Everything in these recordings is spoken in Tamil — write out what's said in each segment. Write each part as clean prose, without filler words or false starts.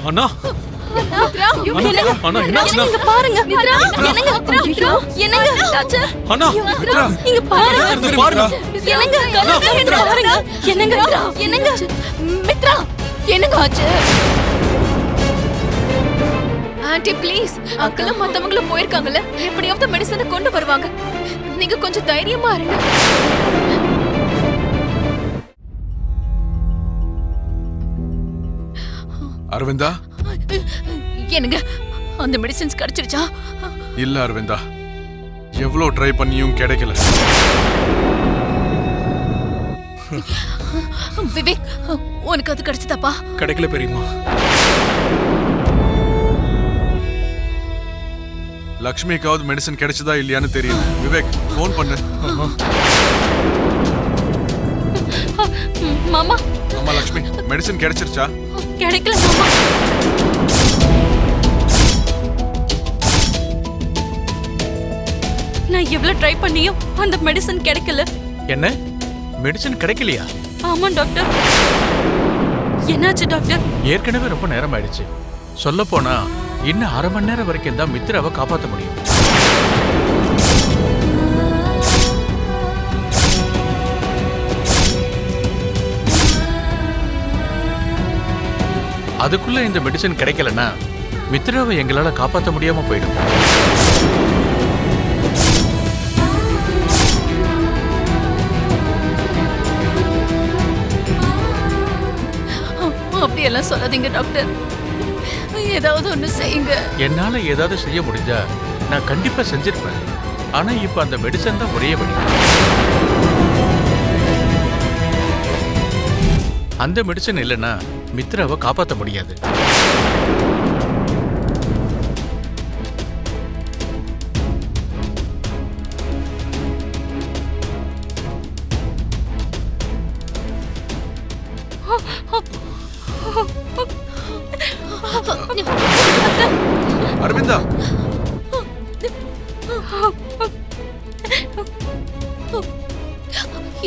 அண்ணா அண்ணா என்னாச்சு இங்க பாருங்க என்னங்க அண்ணா இங்க பாருங்க பாருங்க என்னங்க மித்ரா என்னங்க ஆச்சு? ஆண்டி ப்ளீஸ், அக்கெல்லாம் மத்தவங்களும் போயிருக்காங்கல்ல, எப்படியாவது மெடிசனை கொண்டு வருவாங்க. நீங்க கொஞ்சம் தைரியமா இருங்க. அரவிந்தா, என்னங்க அந்த மெடிசன்ஸ் கிடைச்சிருச்சா? இல்ல அரவிந்தா, எவ்வளவு ட்ரை பண்ணியும் கிடைக்கல. விவேக், உனக்கு அது கிடைச்சதாப்பா? கிடைக்கல பெரியம்மா. லக்ஷ்மிக்காவது மெடிசன் கிடைச்சதா இல்லையான்னு தெரியல. விவேக் போன் பண்ணு. மாமா ஆமா லக்ஷ்மி, மெடிசன் கிடைச்சிருச்சா? கிடைக்கல மாமா. நான் எவ்வளவு ட்ரை பண்ணியும் அந்த மெடிசன் கிடைக்கல. என்ன மெடிசன் கிடைக்கலையா? ஆமா டாக்டர். என்னாச்சு டாக்டர்? ஏற்கனவே ரொம்ப நேரம் ஆயிடுச்சு. சொல்ல போனா இன்னும் 1/2 மணி நேரம் வரைக்கும் தான் மித்ராவை காப்பாற்ற முடியும். அதுக்குள்ள இந்த மெடிசன் கிடைக்கலன்னா மித்ராவை எங்களால காப்பாற்ற முடியாம போயிடும். அப்படியெல்லாம் சொல்லாதீங்க டாக்டர், ஏதாவது ஒண்ணு செய்யுங்க. என்னால ஏதாவது செய்ய முடிஞ்சா நான் கண்டிப்பா செஞ்சிருப்பேன். ஆனா இப்ப அந்த மெடிசன் தான் ஒரே வழி. அந்த மெடிசன் இல்லைன்னா மித்ராவை காப்பாற்ற முடியாது. அரவிந்தா,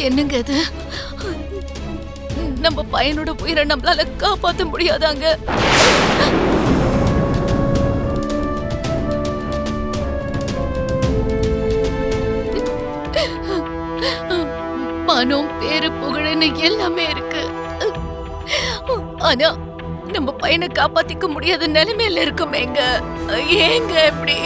என்னங்க இது? நம்ம பையனோட உயிரை நம்மளால காப்பாற்ற முடியாதாங்க? பணம், பேரு, புகழ்னு எல்லாமே இருக்கு. ஆனா நம்ம பையனை காப்பாத்திக்க முடியாத நிலைமையில இருக்குமேங்க. ஏங்க இப்படி?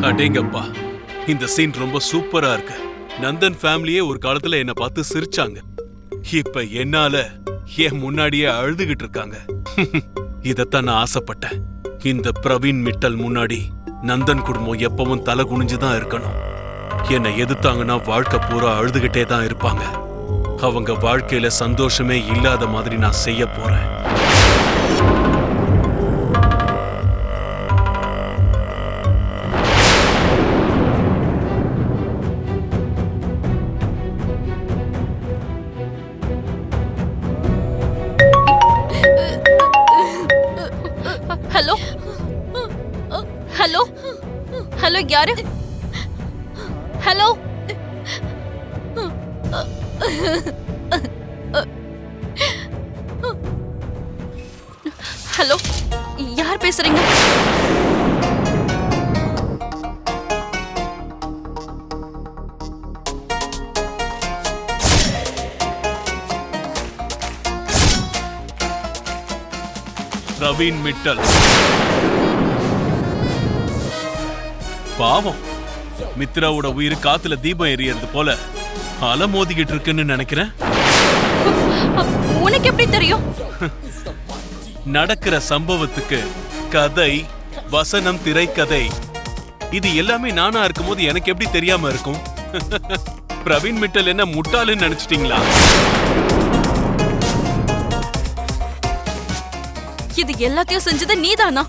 அடேங்கப்பா, இந்த சீன் ரொம்ப சூப்பரா இருக்கு. நந்தன் ஃபேமிலியே ஒரு காலத்துல என்ன பார்த்து சிரிச்சாங்க. இப்ப என்னால என் முன்னாடியே அழுதுகிட்டு இருக்காங்க. இதத்தான் நான் ஆசைப்பட்டேன். இந்த பிரவீன் மிட்டல் முன்னாடி நந்தன் குடும்பம் எப்பவும் தலை குனிஞ்சுதான் இருக்கணும். என்னை எதிர்த்தாங்கன்னா வாழ்க்கை பூரா அழுதுகிட்டே தான் இருப்பாங்க. அவங்க வாழ்க்கையில சந்தோஷமே இல்லாத மாதிரி நான் செய்ய போறேன். ஹலோ ஹலோ ஹலோ, யாரு? ஹலோ ஹலோ, யார் பேசுறீங்க? பிரவீன் மிட்டல் பாவம். மித்ராவோட உயிர் காத்துல தீபம் எரியறது போல அலை மோதிக்கிட்டு இருக்குன்னு நினைக்கிறேன். உனக்கு எப்படி தெரியும்? நடக்கிற சம்பவத்துக்கு கதை, வசனம், திரைக்கதை இது எல்லாமே நானா இருக்கும்போது எனக்கு எப்படி தெரியாம இருக்கும்? பிரவீன் மிட்டல் என்ன முட்டாளுன்னு நினைச்சிட்டீங்களா? இது எல்லாத்தையும் செஞ்சது நீதானா?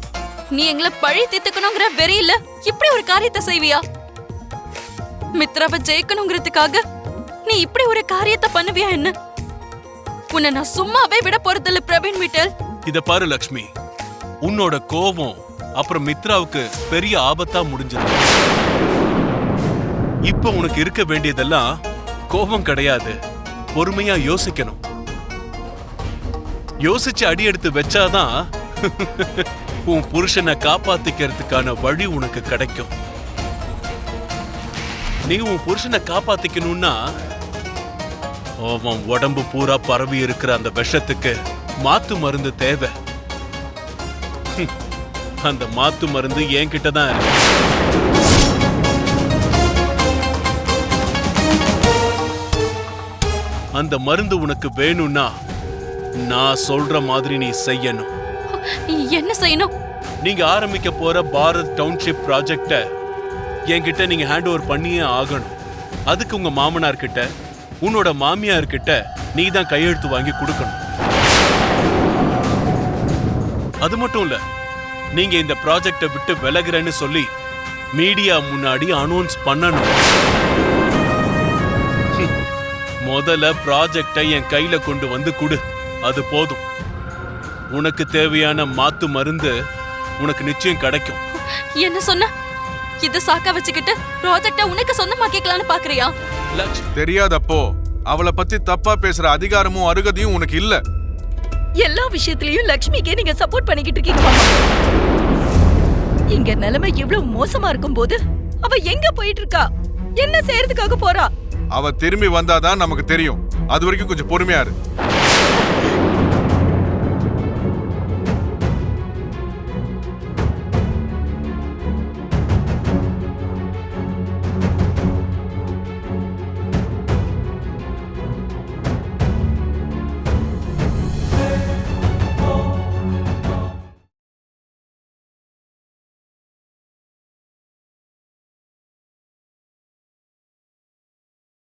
நீ எங்களை பழி தீர்த்துக்கணுங்கிற வெறியில இப்படி ஒரு காரியத்தை செய்வியா? மித்ராவை ஜெயிக்கணுங்கிறதுக்காக நீ இப்படி ஒரு காரியத்தை பண்ணுவியா என்ன? உன்னை நான் சும்மாவே விட போறதில்ல பிரவீன் விட்டல். இத பாரு லக்ஷ்மி, உன்னோட கோபம் அப்புறம் மித்ராவுக்கு பெரிய ஆபத்தா முடிஞ்சது. இப்ப உனக்கு இருக்க வேண்டியதெல்லாம் கோபம் கிடையாது, பொறுமையா யோசிக்கணும். யோசிச்சு அடி எடுத்து வச்சாதான் உன் புருஷனை காப்பாத்திக்கிறதுக்கான வழி உனக்கு கிடைக்கும். நீ உன் புருஷனை காப்பாத்திக்கணும்னா அவன் உடம்பு பூரா பரவி இருக்கிற அந்த விஷத்துக்கு மாத்து மருந்து தேவை. அந்த மாத்து மருந்து என்கிட்ட தான் இருக்கு. அந்த மருந்து உனக்கு வேணும்னா நான் சொல்ற மாதிரி நீ செய்யணும். என்ன செய்யணும்? நீங்க ஆரம்பிக்க போற பாரத் டவுன்ஷிப் ப்ராஜெக்ட என்கிட்ட நீங்க ஹேண்ட் ஓவர் பண்ணியே ஆகணும். அதுக்கு உங்க மாமனார் கிட்ட உன்னோட மாமியார் கிட்ட நீ தான் கையெழுத்து வாங்கி கொடுக்கணும். அது மட்டும் இல்ல, நீங்க இந்த ப்ராஜெக்ட விட்டு விலகுறேன்னு சொல்லி மீடியா முன்னாடி அனௌன்ஸ் பண்ணணும். முதல்ல ப்ராஜெக்டை என் கையில கொண்டு வந்து கொடு, அது போதும். உனக்கு தேவையான மாத்து மருந்து உனக்கு நிச்சயம் கிடைக்கும். என்ன சொன்ன? இத சாக்கா வச்சுக்கிட்டு ப்ராஜெக்ட உனக்கு சொந்தமாக்கிக்கலாம்னு பாக்குறியா? தெரியாதப்போ அவளை பத்தி தப்பா பேசுற அதிகாரமும் அருகதையும் உனக்கு இல்ல. எல்லா விஷயத்திலயும் லக்ஷ்மிக்கே நீங்க சப்போர்ட் பண்ணிக்கிட்டு இருக்கீங்க மாமா. இங்க நிலைமை இவ்வளவு மோசமா இருக்கும் போது அவ எங்க போயிட்டு இருக்கா, என்ன செய்யறதுக்காக போறா? அவ திரும்பி வந்தாதான் நமக்கு தெரியும். அது வரைக்கும் கொஞ்சம் பொறுமையா இரு.